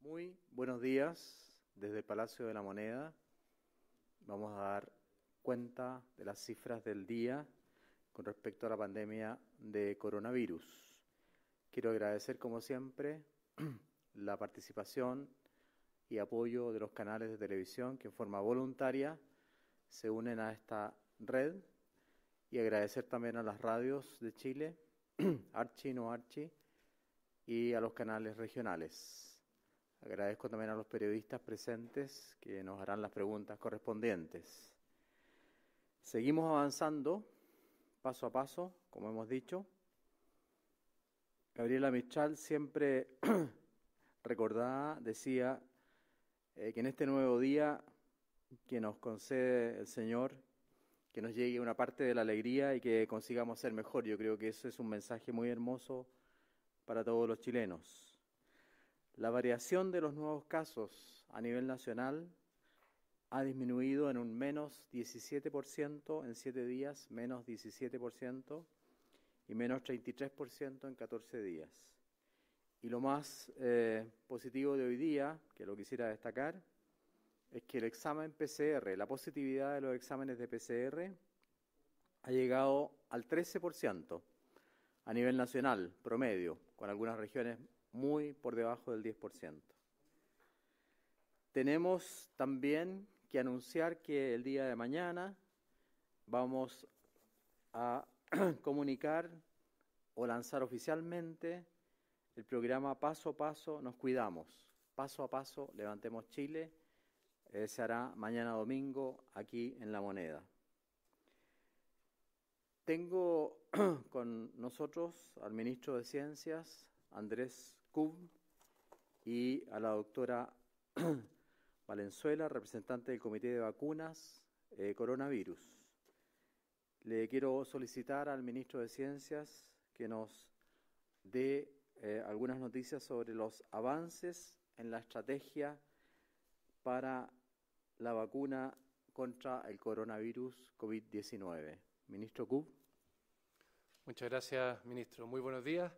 Muy buenos días desde el Palacio de la Moneda. Vamos a dar cuenta de las cifras del día con respecto a la pandemia de coronavirus. Quiero agradecer, como siempre, la participación y apoyo de los canales de televisión que en forma voluntaria se unen a esta red, y agradecer también a las radios de Chile, Archi, No Archi, y a los canales regionales. Agradezco también a los periodistas presentes que nos harán las preguntas correspondientes. Seguimos avanzando paso a paso, como hemos dicho. Gabriela Mistral siempre recordaba, decía que en este nuevo día que nos concede el Señor, que nos llegue una parte de la alegría y que consigamos ser mejor. Yo creo que eso es un mensaje muy hermoso para todos los chilenos. La variación de los nuevos casos a nivel nacional ha disminuido en un menos 17% en 7 días, menos 17%, y menos 33% en 14 días. Y lo más positivo de hoy día, que lo quisiera destacar, es que el examen PCR, la positividad de los exámenes de PCR, ha llegado al 13% a nivel nacional, promedio, con algunas regiones muy por debajo del 10%. Tenemos también que anunciar que el día de mañana vamos a comunicar o lanzar oficialmente el programa Paso a Paso Nos Cuidamos. Paso a paso levantemos Chile. Se hará mañana domingo aquí en La Moneda. Tengo con nosotros al ministro de Ciencias, Andrés Kub, y a la doctora Valenzuela, representante del Comité de Vacunas Coronavirus. Le quiero solicitar al ministro de Ciencias que nos dé algunas noticias sobre los avances en la estrategia para la vacuna contra el coronavirus COVID-19. Ministro Kub. Muchas gracias, ministro. Muy buenos días.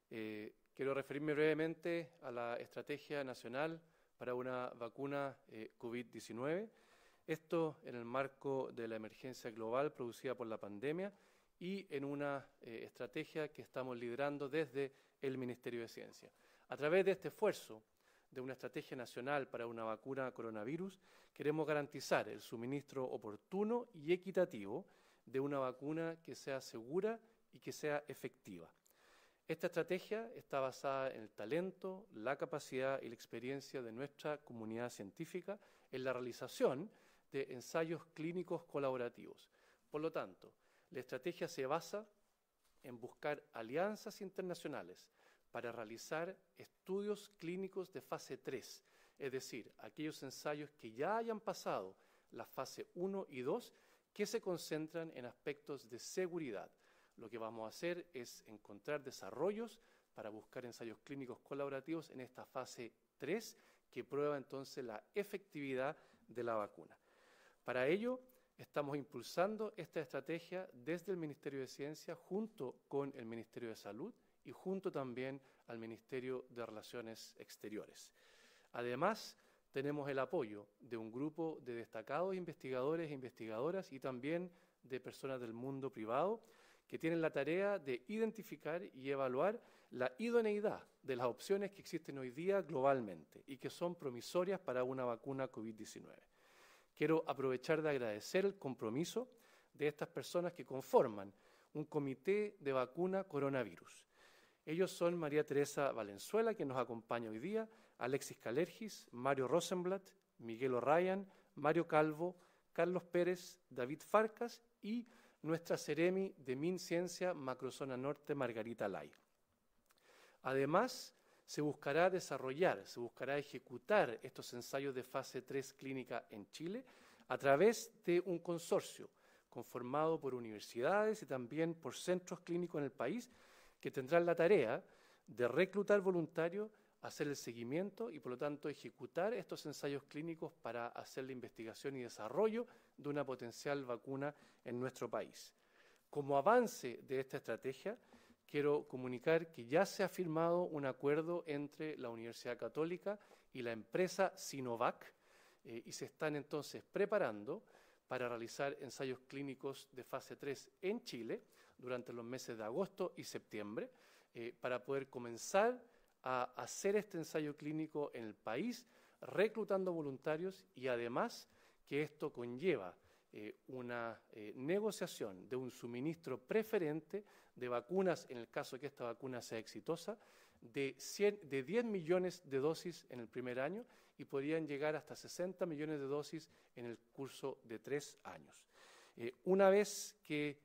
Quiero referirme brevemente a la Estrategia Nacional para una vacuna COVID-19. Esto en el marco de la emergencia global producida por la pandemia y en una estrategia que estamos liderando desde el Ministerio de Ciencia. A través de este esfuerzo de una estrategia nacional para una vacuna coronavirus, queremos garantizar el suministro oportuno y equitativo de una vacuna que sea segura y que sea efectiva. Esta estrategia está basada en el talento, la capacidad y la experiencia de nuestra comunidad científica en la realización de ensayos clínicos colaborativos. Por lo tanto, la estrategia se basa en buscar alianzas internacionales para realizar estudios clínicos de fase 3, es decir, aquellos ensayos que ya hayan pasado la fase 1 y 2 que se concentran en aspectos de seguridad. Lo que vamos a hacer es encontrar desarrollos para buscar ensayos clínicos colaborativos en esta fase 3 que prueba entonces la efectividad de la vacuna. Para ello, estamos impulsando esta estrategia desde el Ministerio de Ciencia junto con el Ministerio de Salud y junto también al Ministerio de Relaciones Exteriores. Además, tenemos el apoyo de un grupo de destacados investigadores e investigadoras y también de personas del mundo privado que tienen la tarea de identificar y evaluar la idoneidad de las opciones que existen hoy día globalmente y que son promisorias para una vacuna COVID-19. Quiero aprovechar de agradecer el compromiso de estas personas que conforman un comité de vacuna coronavirus. Ellos son María Teresa Valenzuela, que nos acompaña hoy día, Alexis Calergis, Mario Rosenblatt, Miguel O'Ryan, Mario Calvo, Carlos Pérez, David Farcas y nuestra Seremi de MinCiencia Macrozona Norte, Margarita Lay. Además, se buscará ejecutar estos ensayos de fase 3 clínica en Chile a través de un consorcio conformado por universidades y también por centros clínicos en el país que tendrán la tarea de reclutar voluntarios, hacer el seguimiento y, por lo tanto, ejecutar estos ensayos clínicos para hacer la investigación y desarrollo de una potencial vacuna en nuestro país. Como avance de esta estrategia, quiero comunicar que ya se ha firmado un acuerdo entre la Universidad Católica y la empresa Sinovac, y se están entonces preparando para realizar ensayos clínicos de fase 3 en Chile durante los meses de agosto y septiembre, para poder comenzar a hacer este ensayo clínico en el país, reclutando voluntarios, y además que esto conlleva una negociación de un suministro preferente de vacunas, en el caso de que esta vacuna sea exitosa, de 10 millones de dosis en el primer año, y podrían llegar hasta 60 millones de dosis en el curso de 3 años. Una vez que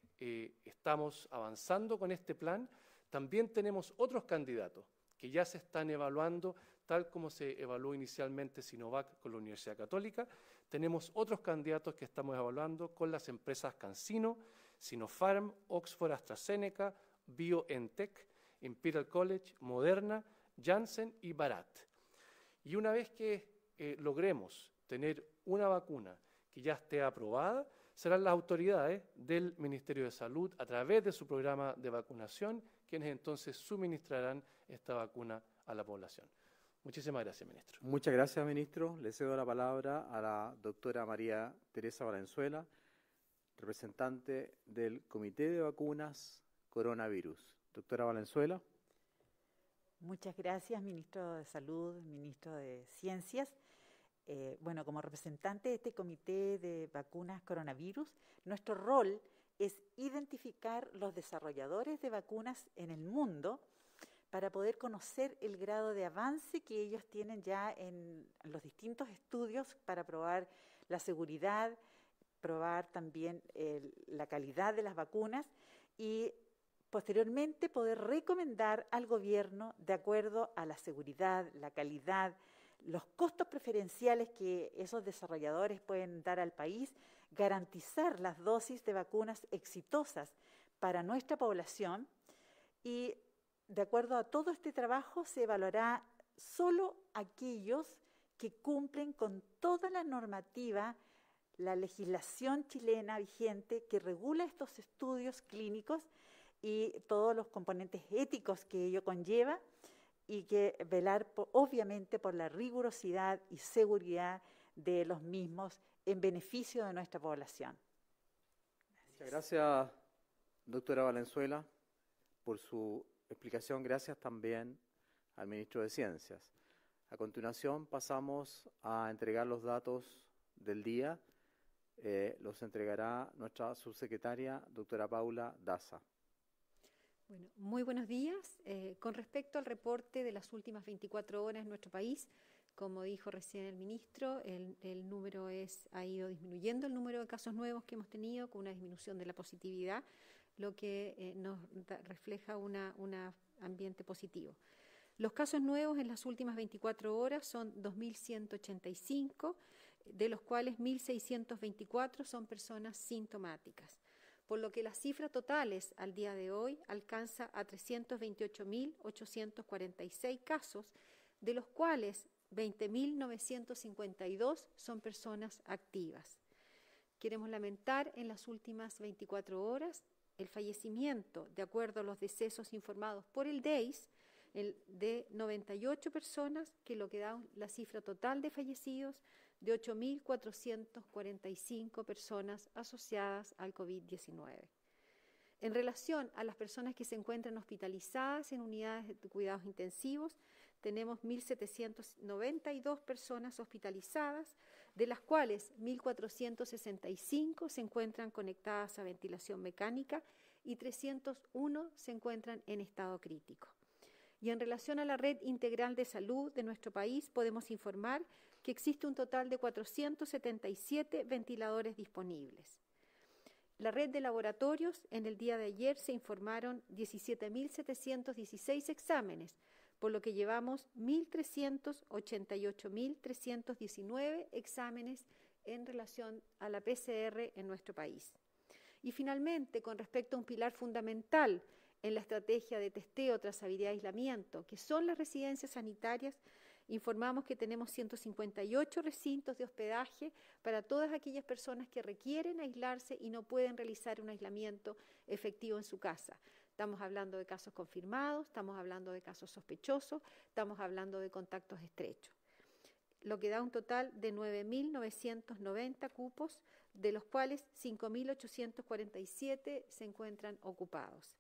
estamos avanzando con este plan, también tenemos otros candidatos que ya se están evaluando, tal como se evaluó inicialmente Sinovac con la Universidad Católica. Tenemos otros candidatos que estamos evaluando con las empresas CanSino, Sinopharm, Oxford AstraZeneca, BioNTech, Imperial College, Moderna, Janssen y Bharat. Y una vez que logremos tener una vacuna que ya esté aprobada, serán las autoridades del Ministerio de Salud, a través de su programa de vacunación, quienes entonces suministrarán esta vacuna a la población. Muchísimas gracias, ministro. Muchas gracias, ministro. Le cedo la palabra a la doctora María Teresa Valenzuela, representante del Comité de Vacunas Coronavirus. Doctora Valenzuela. Muchas gracias, ministro de Salud, ministro de Ciencias. Bueno, como representante de este Comité de Vacunas Coronavirus, nuestro rol es identificar los desarrolladores de vacunas en el mundo para poder conocer el grado de avance que ellos tienen ya en los distintos estudios para probar la seguridad, probar también la calidad de las vacunas y posteriormente poder recomendar al gobierno, de acuerdo a la seguridad, la calidad, los costos preferenciales que esos desarrolladores pueden dar al país, garantizar las dosis de vacunas exitosas para nuestra población, y de acuerdo a todo este trabajo se evaluará solo aquellos que cumplen con toda la normativa, la legislación chilena vigente que regula estos estudios clínicos y todos los componentes éticos que ello conlleva, y que velar obviamente por la rigurosidad y seguridad de los mismos en beneficio de nuestra población. Muchas gracias, doctora Valenzuela, por su explicación. Gracias también al ministro de Ciencias. A continuación pasamos a entregar los datos del día. Los entregará nuestra subsecretaria, doctora Paula Daza. Bueno, muy buenos días. Con respecto al reporte de las últimas 24 horas en nuestro país, como dijo recién el ministro, el número ha ido disminuyendo, el número de casos nuevos que hemos tenido, con una disminución de la positividad, lo que nos refleja un ambiente positivo. Los casos nuevos en las últimas 24 horas son 2.185, de los cuales 1.624 son personas sintomáticas, por lo que las cifras totales al día de hoy alcanza a 328.846 casos, de los cuales 20.952 son personas activas. Queremos lamentar en las últimas 24 horas el fallecimiento, de acuerdo a los decesos informados por el DEIS, de 98 personas, que lo que da la cifra total de fallecidos de 8.445 personas asociadas al COVID-19. En relación a las personas que se encuentran hospitalizadas en unidades de cuidados intensivos, tenemos 1.792 personas hospitalizadas, de las cuales 1.465 se encuentran conectadas a ventilación mecánica y 301 se encuentran en estado crítico. Y en relación a la red integral de salud de nuestro país, podemos informar que existe un total de 477 ventiladores disponibles. La red de laboratorios, en el día de ayer se informaron 17.716 exámenes, por lo que llevamos 1.388.319 exámenes en relación a la PCR en nuestro país. Y finalmente, con respecto a un pilar fundamental en la estrategia de testeo, trazabilidad y aislamiento, que son las residencias sanitarias, informamos que tenemos 158 recintos de hospedaje para todas aquellas personas que requieren aislarse y no pueden realizar un aislamiento efectivo en su casa. Estamos hablando de casos confirmados, estamos hablando de casos sospechosos, estamos hablando de contactos estrechos. lo que da un total de 9.990 cupos, de los cuales 5.847 se encuentran ocupados.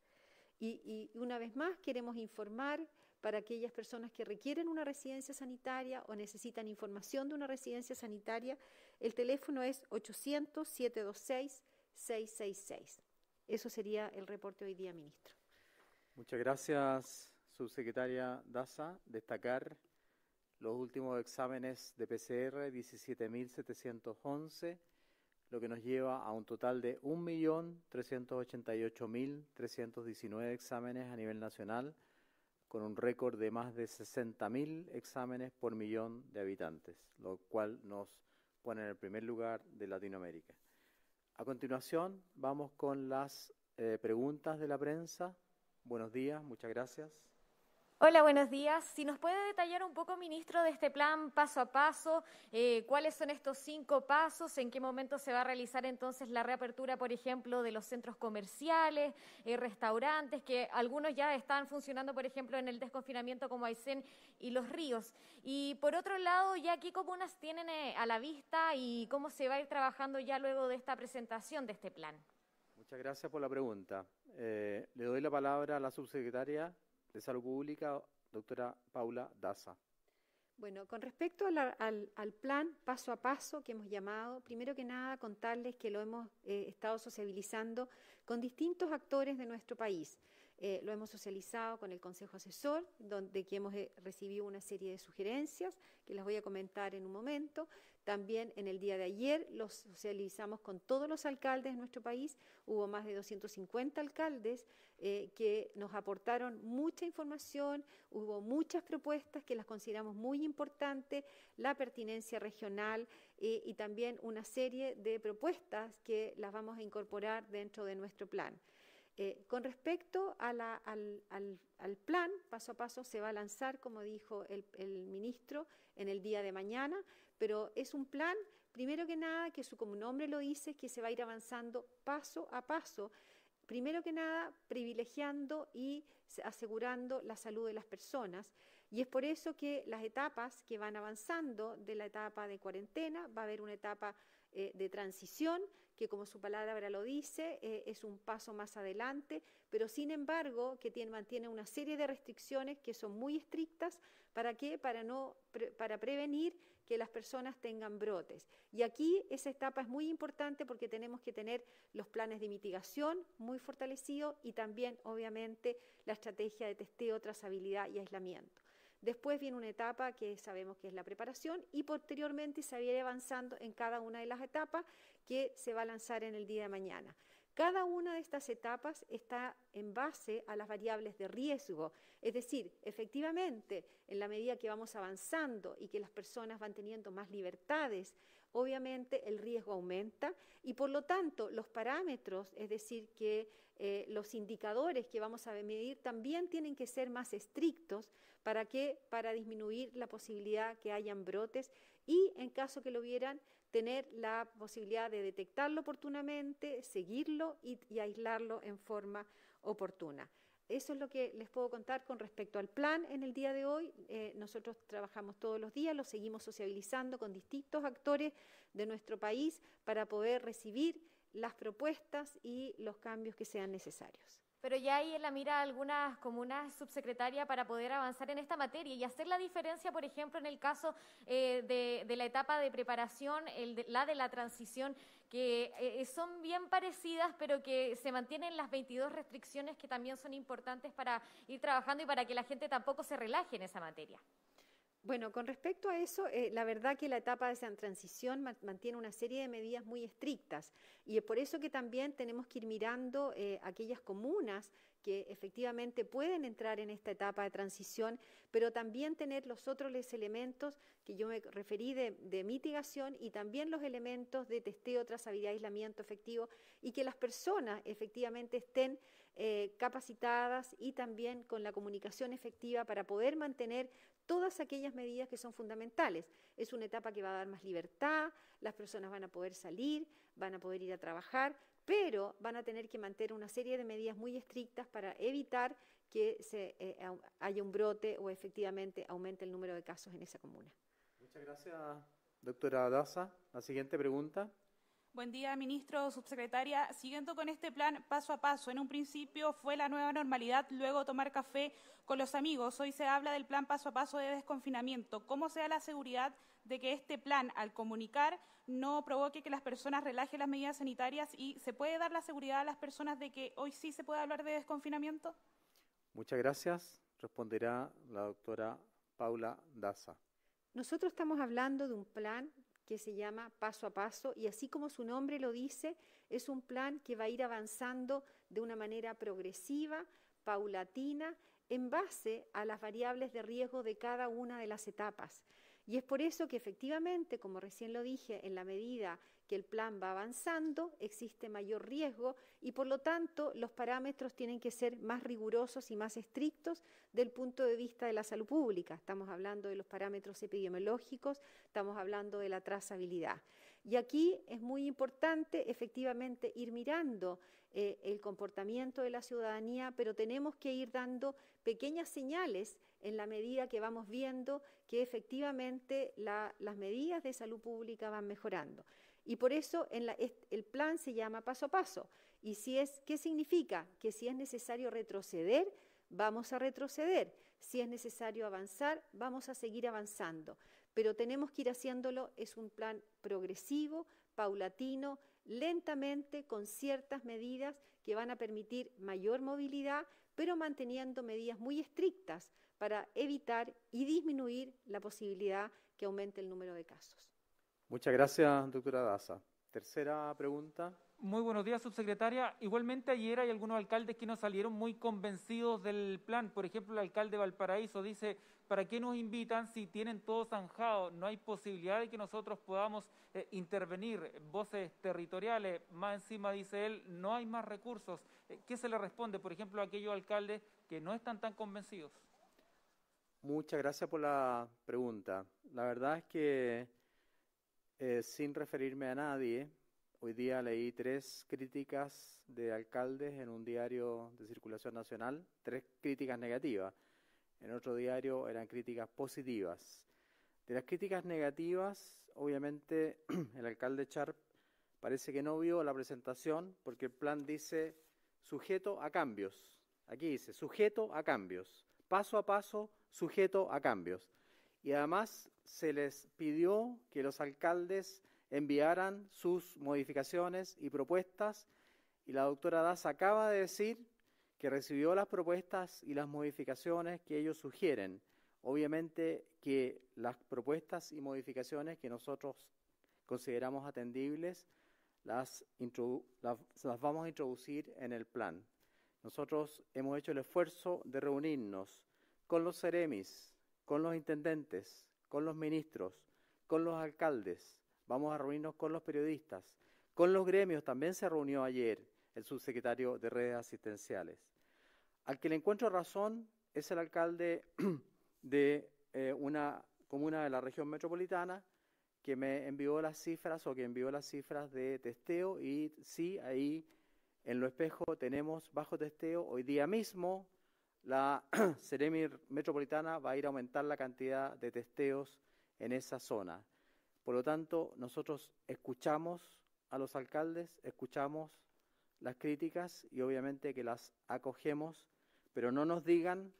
Y una vez más queremos informar para aquellas personas que requieren una residencia sanitaria o necesitan información de una residencia sanitaria, el teléfono es 800-726-666. Eso sería el reporte hoy día, ministro. Muchas gracias, subsecretaria Daza. Destacar los últimos exámenes de PCR, 17.711, lo que nos lleva a un total de 1.388.319 exámenes a nivel nacional, con un récord de más de 60.000 exámenes por millón de habitantes, lo cual nos pone en el primer lugar de Latinoamérica. A continuación, vamos con las preguntas de la prensa. Buenos días, muchas gracias. Hola, buenos días. Si nos puede detallar un poco, ministro, de este plan paso a paso, cuáles son estos 5 pasos, en qué momento se va a realizar entonces la reapertura, por ejemplo, de los centros comerciales, restaurantes, que algunos ya están funcionando, por ejemplo, en el desconfinamiento como Aysén y Los Ríos. Y por otro lado, ya qué comunas tienen a la vista y cómo se va a ir trabajando ya luego de esta presentación de este plan. Muchas gracias por la pregunta. Le doy la palabra a la subsecretaria de Salud Pública, doctora Paula Daza. Bueno, con respecto al plan paso a paso que hemos llamado, primero que nada contarles que lo hemos estado sociabilizando con distintos actores de nuestro país. Lo hemos socializado con el Consejo Asesor, donde que hemos recibido una serie de sugerencias, que las voy a comentar en un momento. También en el día de ayer los socializamos con todos los alcaldes de nuestro país. Hubo más de 250 alcaldes que nos aportaron mucha información, hubo muchas propuestas que las consideramos muy importantes, la pertinencia regional y también una serie de propuestas que las vamos a incorporar dentro de nuestro plan. Con respecto al plan, paso a paso se va a lanzar, como dijo el ministro, en el día de mañana, pero es un plan, primero que nada, que como nombre lo dice, que se va a ir avanzando paso a paso, primero que nada privilegiando y asegurando la salud de las personas. Y es por eso que las etapas que van avanzando de la etapa de cuarentena, va a haber una etapa de transición, que como su palabra lo dice, es un paso más adelante, pero sin embargo que mantiene una serie de restricciones que son muy estrictas. ¿Para qué? Para prevenir que las personas tengan brotes. Y aquí esa etapa es muy importante porque tenemos que tener los planes de mitigación muy fortalecidos y también, obviamente, la estrategia de testeo, trazabilidad y aislamiento. Después viene una etapa que sabemos que es la preparación y posteriormente se va a ir avanzando en cada una de las etapas que se va a lanzar en el día de mañana. Cada una de estas etapas está en base a las variables de riesgo, es decir, efectivamente, en la medida que vamos avanzando y que las personas van teniendo más libertades, obviamente el riesgo aumenta y por lo tanto los parámetros, es decir, que los indicadores que vamos a medir también tienen que ser más estrictos. ¿Para qué? Para disminuir la posibilidad que hayan brotes y en caso que lo hubieran, tener la posibilidad de detectarlo oportunamente, seguirlo y aislarlo en forma oportuna. Eso es lo que les puedo contar con respecto al plan en el día de hoy. Nosotros trabajamos todos los días, lo seguimos sociabilizando con distintos actores de nuestro país para poder recibir las propuestas y los cambios que sean necesarios. Pero ya hay en la mira algunas comunas, subsecretaria, para poder avanzar en esta materia y hacer la diferencia, por ejemplo, en el caso de la etapa de preparación, la de la transición, que son bien parecidas, pero que se mantienen las 22 restricciones que también son importantes para ir trabajando y para que la gente tampoco se relaje en esa materia. Bueno, con respecto a eso, la verdad que la etapa de esa transición mantiene una serie de medidas muy estrictas y es por eso que también tenemos que ir mirando aquellas comunas que efectivamente pueden entrar en esta etapa de transición, pero también tener los otros elementos que yo me referí de mitigación y también los elementos de testeo, trazabilidad, aislamiento efectivo y que las personas efectivamente estén capacitadas y también con la comunicación efectiva para poder mantener todas aquellas medidas que son fundamentales. Es una etapa que va a dar más libertad, las personas van a poder salir, van a poder ir a trabajar, pero van a tener que mantener una serie de medidas muy estrictas para evitar que haya un brote o efectivamente aumente el número de casos en esa comuna. Muchas gracias, doctora Daza. La siguiente pregunta. Buen día, ministro, subsecretaria. Siguiendo con este plan paso a paso, en un principio fue la nueva normalidad, luego tomar café con los amigos. Hoy se habla del plan paso a paso de desconfinamiento. ¿Cómo se da la seguridad de que este plan, al comunicar, no provoque que las personas relajen las medidas sanitarias? ¿Y se puede dar la seguridad a las personas de que hoy sí se puede hablar de desconfinamiento? Muchas gracias. Responderá la doctora Paula Daza. Nosotros estamos hablando de un plan que se llama Paso a Paso y así como su nombre lo dice, es un plan que va a ir avanzando de una manera progresiva, paulatina, en base a las variables de riesgo de cada una de las etapas. Y es por eso que efectivamente, como recién lo dije, en la medida que el plan va avanzando, existe mayor riesgo y por lo tanto los parámetros tienen que ser más rigurosos y más estrictos del punto de vista de la salud pública. Estamos hablando de los parámetros epidemiológicos, estamos hablando de la trazabilidad. Y aquí es muy importante efectivamente ir mirando el comportamiento de la ciudadanía, pero tenemos que ir dando pequeñas señales en la medida que vamos viendo que efectivamente las medidas de salud pública van mejorando. Y por eso el plan se llama Paso a Paso. ¿Y qué significa? Que si es necesario retroceder, vamos a retroceder. Si es necesario avanzar, vamos a seguir avanzando. Pero tenemos que ir haciéndolo, es un plan progresivo, paulatino, lentamente, con ciertas medidas que van a permitir mayor movilidad, pero manteniendo medidas muy estrictas para evitar y disminuir la posibilidad que aumente el número de casos. Muchas gracias, doctora Daza. Tercera pregunta. Muy buenos días, subsecretaria. Igualmente ayer hay algunos alcaldes que no salieron muy convencidos del plan. Por ejemplo, el alcalde de Valparaíso dice, ¿para qué nos invitan si tienen todo zanjado? No hay posibilidad de que nosotros podamos intervenir. Voces territoriales, más encima dice él, no hay más recursos. ¿Qué se le responde, por ejemplo, a aquellos alcaldes que no están tan convencidos? Muchas gracias por la pregunta. La verdad es que, sin referirme a nadie, hoy día leí 3 críticas de alcaldes en un diario de circulación nacional, 3 críticas negativas. En otro diario eran críticas positivas. De las críticas negativas, obviamente, el alcalde Sharp parece que no vio la presentación porque el plan dice sujeto a cambios. Aquí dice sujeto a cambios, paso a paso, sujeto a cambios. Y además se les pidió que los alcaldes enviaran sus modificaciones y propuestas, y la doctora Daza acaba de decir que recibió las propuestas y las modificaciones que ellos sugieren. Obviamente que las propuestas y modificaciones que nosotros consideramos atendibles las vamos a introducir en el plan. Nosotros hemos hecho el esfuerzo de reunirnos con los seremis, con los intendentes, con los ministros, con los alcaldes. Vamos a reunirnos con los periodistas, con los gremios. También se reunió ayer el subsecretario de Redes Asistenciales. Al que le encuentro razón es el alcalde de una comuna de la región metropolitana que me envió las cifras de testeo, y sí, ahí en Lo Espejo tenemos bajo testeo. Hoy día mismo la Seremi Metropolitana va a ir a aumentar la cantidad de testeos en esa zona. Por lo tanto, nosotros escuchamos a los alcaldes, escuchamos las críticas y obviamente que las acogemos, pero no nos digan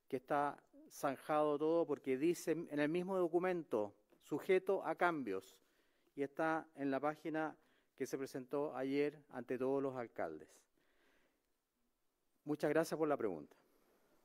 que está zanjado todo, porque dice en el mismo documento sujeto a cambios, y está en la página que se presentó ayer ante todos los alcaldes. Muchas gracias por la pregunta.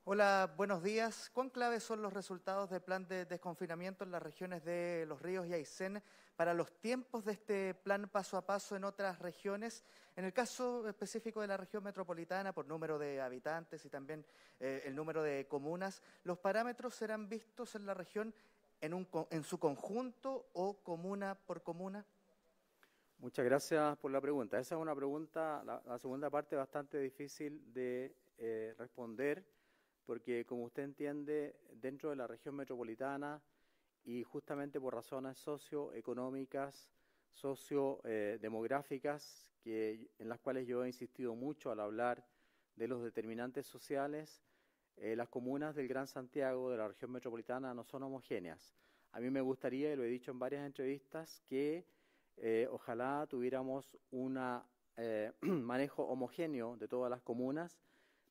Hola, buenos días. ¿Cuán claves son los resultados del plan de desconfinamiento en las regiones de Los Ríos y Aysén para los tiempos de este plan paso a paso en otras regiones? En el caso específico de la región metropolitana, por número de habitantes y también el número de comunas, ¿los parámetros serán vistos en la región en su conjunto o comuna por comuna? Muchas gracias por la pregunta. Esa es una pregunta, la segunda parte, bastante difícil de responder, porque como usted entiende, dentro de la región metropolitana y justamente por razones socioeconómicas, sociodemográficas, en las cuales yo he insistido mucho al hablar de los determinantes sociales, las comunas del Gran Santiago, de la región metropolitana, no son homogéneas. A mí me gustaría, y lo he dicho en varias entrevistas, que ojalá tuviéramos un manejo homogéneo de todas las comunas,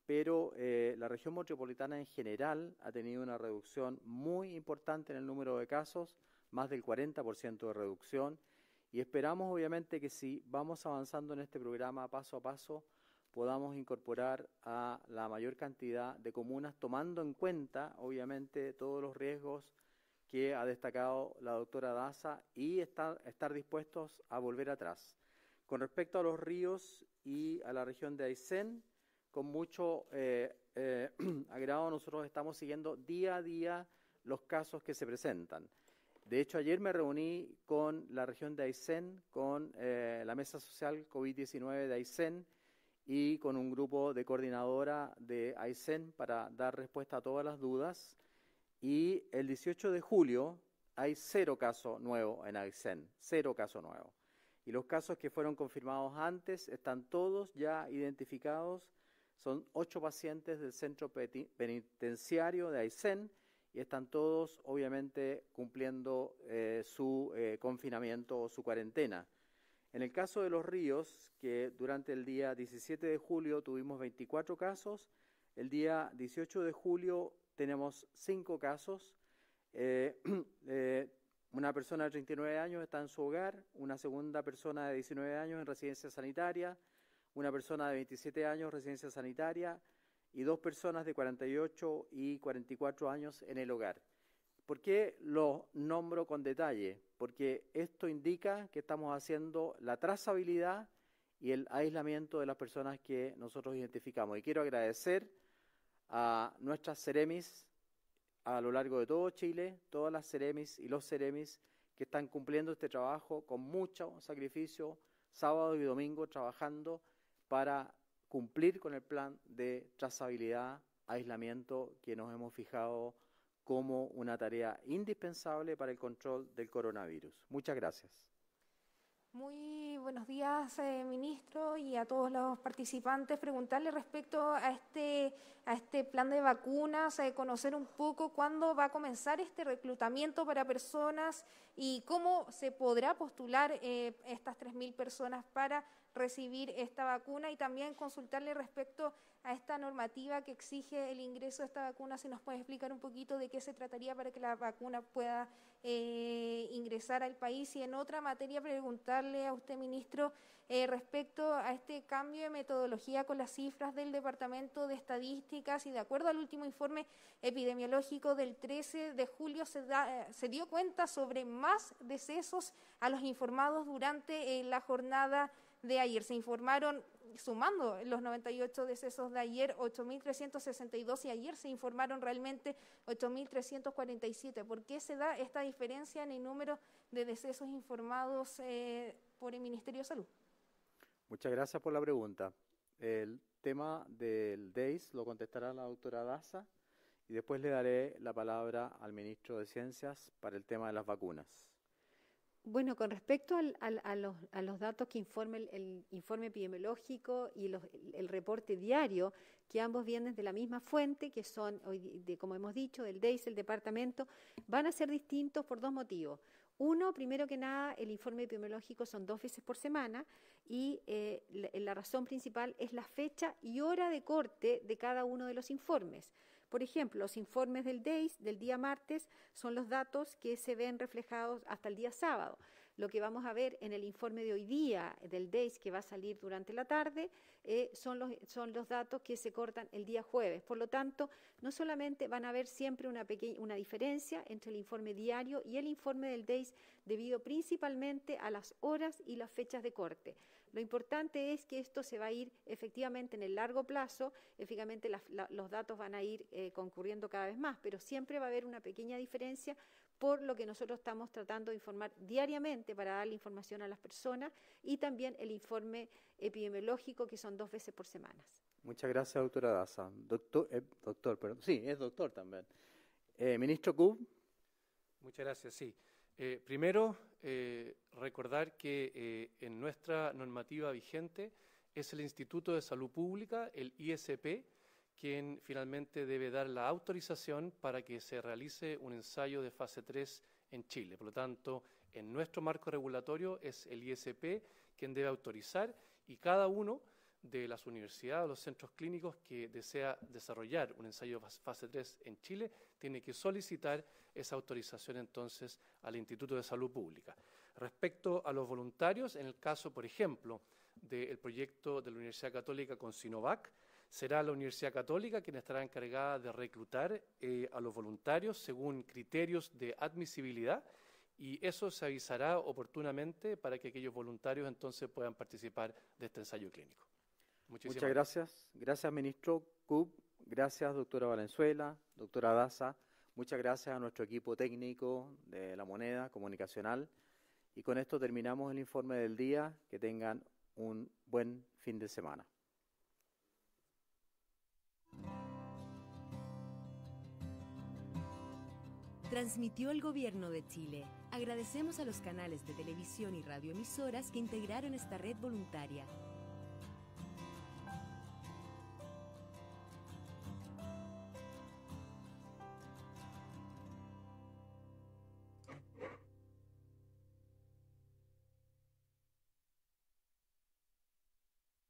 pero la región metropolitana en general ha tenido una reducción muy importante en el número de casos, más del 40% de reducción, y esperamos obviamente que si vamos avanzando en este programa paso a paso, podamos incorporar a la mayor cantidad de comunas, tomando en cuenta obviamente todos los riesgos que ha destacado la doctora Daza y estar dispuestos a volver atrás. Con respecto a los ríos y a la región de Aysén, con mucho agrado nosotros estamos siguiendo día a día los casos que se presentan. De hecho, ayer me reuní con la región de Aysén, con la Mesa Social COVID-19 de Aysén y con un grupo de coordinadora de Aysén para dar respuesta a todas las dudas. Y el 18 de julio hay 0 casos nuevos en Aysén, 0 casos nuevos. Y los casos que fueron confirmados antes están todos ya identificados. Son 8 pacientes del centro penitenciario de Aysén y están todos obviamente cumpliendo su confinamiento o su cuarentena. En el caso de los ríos, que durante el día 17 de julio tuvimos 24 casos, el día 18 de julio tenemos 5 casos. Una persona de 39 años está en su hogar, una segunda persona de 19 años en residencia sanitaria, una persona de 27 años en residencia sanitaria y 2 personas de 48 y 44 años en el hogar. ¿Por qué lo nombro con detalle? Porque esto indica que estamos haciendo la trazabilidad y el aislamiento de las personas que nosotros identificamos. Y quiero agradecer a nuestras Ceremis a lo largo de todo Chile, todas las Ceremis y los Ceremis que están cumpliendo este trabajo con mucho sacrificio, sábado y domingo trabajando para cumplir con el plan de trazabilidad, aislamiento que nos hemos fijado como una tarea indispensable para el control del coronavirus. Muchas gracias. Muy buenos días, ministro, y a todos los participantes. Preguntarle respecto a este plan de vacunas, conocer un poco cuándo va a comenzar este reclutamiento para personas y cómo se podrá postular estas 3.000 personas para recibir esta vacuna, y también consultarle respecto a esta normativa que exige el ingreso de esta vacuna, si nos puede explicar un poquito de qué se trataría para que la vacuna pueda ingresar al país. Y en otra materia preguntarle a usted, ministro, respecto a este cambio de metodología con las cifras del Departamento de Estadísticas, y de acuerdo al último informe epidemiológico del 13 de julio se dio cuenta sobre más decesos a los informados durante la jornada de ayer. Se informaron, sumando los 98 decesos de ayer, 8.362, y ayer se informaron realmente 8.347. ¿Por qué se da esta diferencia en el número de decesos informados por el Ministerio de Salud? Muchas gracias por la pregunta. El tema del DEIS lo contestará la doctora Daza y después le daré la palabra al ministro de Ciencias para el tema de las vacunas. Bueno, con respecto a los datos que informa el informe epidemiológico y el reporte diario, que ambos vienen de la misma fuente, que son, como hemos dicho, del DEIS, el departamento, van a ser distintos por 2 motivos. Uno, primero que nada, el informe epidemiológico son 2 veces por semana y la razón principal es la fecha y hora de corte de cada uno de los informes. Por ejemplo, los informes del DEIS del día martes son los datos que se ven reflejados hasta el día sábado. Lo que vamos a ver en el informe de hoy día del DEIS, que va a salir durante la tarde, son los datos que se cortan el día jueves. Por lo tanto, no solamente van a haber siempre una diferencia entre el informe diario y el informe del DEIS, debido principalmente a las horas y las fechas de corte. Lo importante es que esto se va a ir efectivamente en el largo plazo, efectivamente los datos van a ir concurriendo cada vez más, pero siempre va a haber una pequeña diferencia, por lo que nosotros estamos tratando de informar diariamente para darle información a las personas, y también el informe epidemiológico, que son 2 veces por semana. Muchas gracias, doctora Daza. Sí, es doctor también. Ministro Kub. Muchas gracias, sí. Primero, recordar que en nuestra normativa vigente es el Instituto de Salud Pública, el ISP, quien finalmente debe dar la autorización para que se realice un ensayo de fase 3 en Chile. Por lo tanto, en nuestro marco regulatorio es el ISP quien debe autorizar, y cada uno de las universidades o los centros clínicos que desea desarrollar un ensayo fase 3 en Chile tiene que solicitar esa autorización entonces al Instituto de Salud Pública. Respecto a los voluntarios, en el caso, por ejemplo, del proyecto de la Universidad Católica con Sinovac, será la Universidad Católica quien estará encargada de reclutar a los voluntarios según criterios de admisibilidad, y eso se avisará oportunamente para que aquellos voluntarios entonces puedan participar de este ensayo clínico. Muchas gracias. Gracias, ministro Kub. Gracias, doctora Valenzuela, doctora Daza. Muchas gracias a nuestro equipo técnico de La Moneda Comunicacional. Y con esto terminamos el informe del día. Que tengan un buen fin de semana. Transmitió el Gobierno de Chile. Agradecemos a los canales de televisión y radioemisoras que integraron esta red voluntaria.